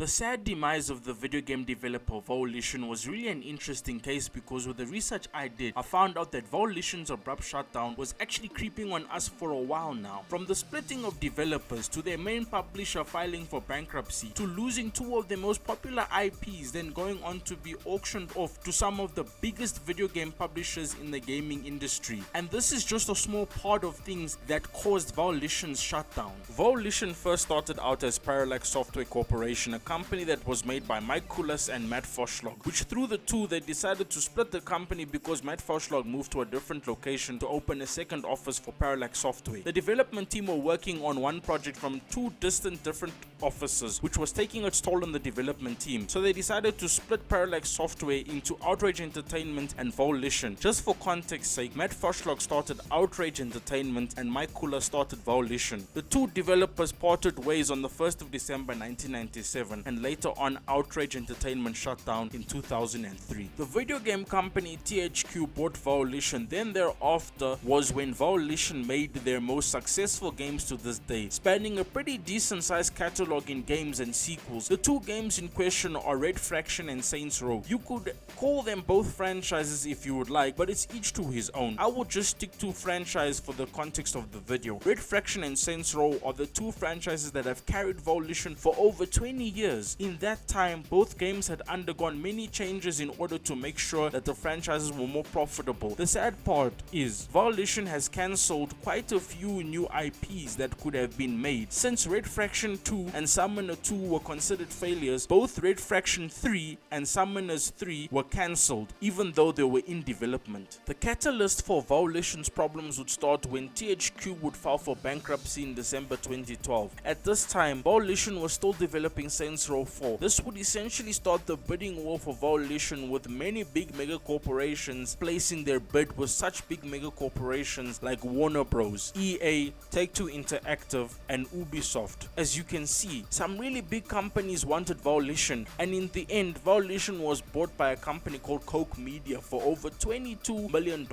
The sad demise of the video game developer Volition was really an interesting case because with the research I did, I found out that Volition's abrupt shutdown was actually creeping on us for a while now. From the splitting of developers to their main publisher filing for bankruptcy to losing two of their most popular IPs, then going on to be auctioned off to some of the biggest video game publishers in the gaming industry. And this is just a small part of things that caused Volition's shutdown. Volition first started out as Parallax Software Corporation, a company that was made by Mike Kulas and Matt Foshlog, which through the two they decided to split the company because Matt Foshlog moved to a different location to open a second office for Parallax Software. The development team were working on one project from two different offices, which was taking its toll on the development team, so they decided to split Parallax Software into Outrage Entertainment and Volition. Just for context sake, Matt Foshlog started Outrage Entertainment and Mike Kulas started Volition. The two developers parted ways on the 1st of December 1997, and later on Outrage Entertainment shut down in 2003. The video game company THQ bought Volition, then thereafter was when Volition made their most successful games to this day, spanning a pretty decent sized catalog in games and sequels. The two games in question are Red Faction and Saints Row. You could call them both franchises if you would like, but it's each to his own. I will just stick to franchise for the context of the video. Red Faction and Saints Row are the two franchises that have carried Volition for over 20 years. In that time, both games had undergone many changes in order to make sure that the franchises were more profitable. The sad part is, Volition has cancelled quite a few new IPs that could have been made. Since Red Faction 2 and Summoner 2 were considered failures, both Red Faction 3 and Summoners 3 were cancelled, even though they were in development. The catalyst for Volition's problems would start when THQ would file for bankruptcy in December 2012. At this time, Volition was still developing Saints Row 4. This would essentially start the bidding war for Volition, with many big mega corporations placing their bid with such big mega corporations like Warner Bros, EA, Take-Two Interactive, and Ubisoft. As you can see, some really big companies wanted Volition, and in the end, Volition was bought by a company called Koch Media for over $22 million,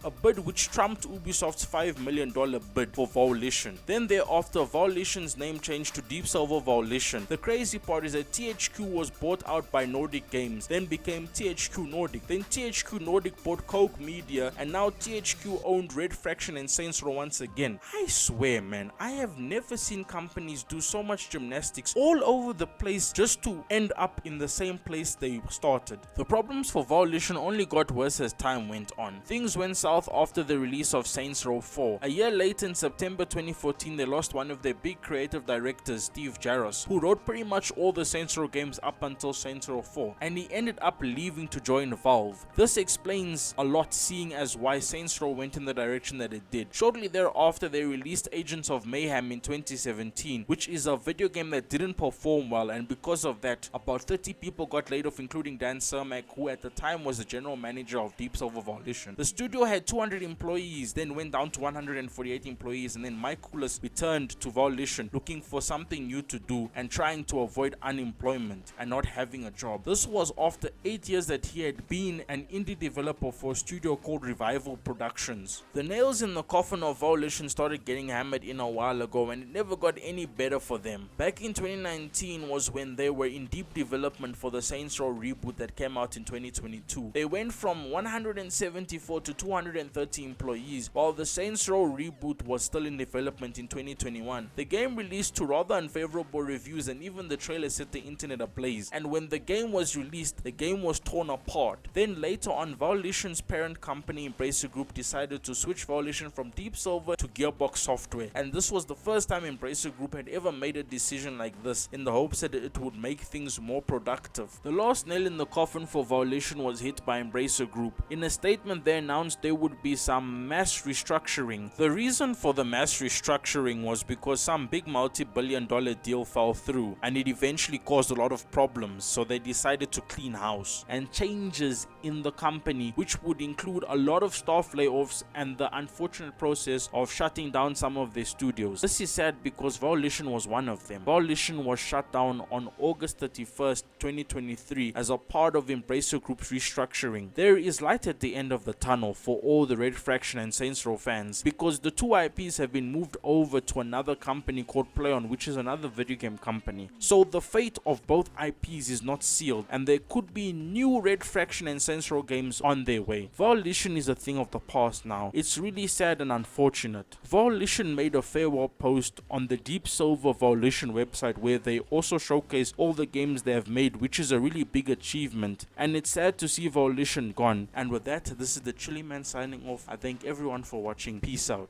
a bid which trumped Ubisoft's $5 million bid for Volition. Then thereafter, Volition's name changed to Deep Silver Volition. The crazy part is that THQ was bought out by Nordic Games, then became THQ Nordic, then THQ Nordic bought Koch Media, and now THQ owned Red Faction and Saints Row once again. I swear man, I have never seen companies do so much gymnastics all over the place just to end up in the same place they started. The problems for Volition only got worse as time went on. Things went south after the release of Saints Row 4. A year later, in September 2014, they lost one of their big creative directors, Steve Jaros, who wrote pretty much all the Saints Row games up until Saints Row 4, and he ended up leaving to join Valve. This explains a lot, seeing as why Saints Row went in the direction that it did. Shortly thereafter, they released Agents of Mayhem in 2017, which is a video game that didn't perform well, and because of that, about 30 people got laid off, including Dan Cermak, who at the time was the general manager of Deep Silver Volition. The studio had 200 employees, then went down to 148 employees, and then Mike Kulas returned to Volition looking for something new to do and trying to avoid unemployment and not having a job. This was after 8 years that he had been an indie developer for a studio called Revival Productions. The nails in the coffin of Volition started getting hammered in a while ago, and it never got any better for them. Back in 2019 was when they were in deep development for the Saints Row reboot that came out in 2022. They went from 174 to 230 employees, while the Saints Row reboot was still in development in 2021. The game released to rather unfavorable reviews, and even the trailer set the internet ablaze. And when the game was released, the game was torn apart. Then later on, Volition's parent company Embracer Group decided to switch Volition from Deep Silver to Gearbox Software, and this was the first time Embracer Group had ever made a decision like this, in the hopes that it would make things more productive. The last nail in the coffin for Volition was hit by Embracer Group. In a statement, they announced there would be some mass restructuring. The reason for the mass restructuring was because some big multi-billion-dollar deal fell through, and it eventually caused a lot of problems, so they decided to clean house. And changes in the company, which would include a lot of staff layoffs and the unfortunate process of shutting down some of their studios. This is sad because Volition was one of them. Volition was shut down on August 31st, 2023 as a part of Embracer Group's restructuring. There is light at the end of the tunnel for all the Red Faction and Saints Row fans, because the two IPs have been moved over to another company called PlayOn, which is another video game company. So the the fate of both IPs is not sealed, and there could be new Red Faction and Saints Row games on their way. Volition is a thing of the past now. It's really sad and unfortunate. Volition made a farewell post on the Deep Silver Volition website where they also showcase all the games they have made, which is a really big achievement, and it's sad to see Volition gone. And with that, this is the Chili Man signing off. I thank everyone for watching. Peace out.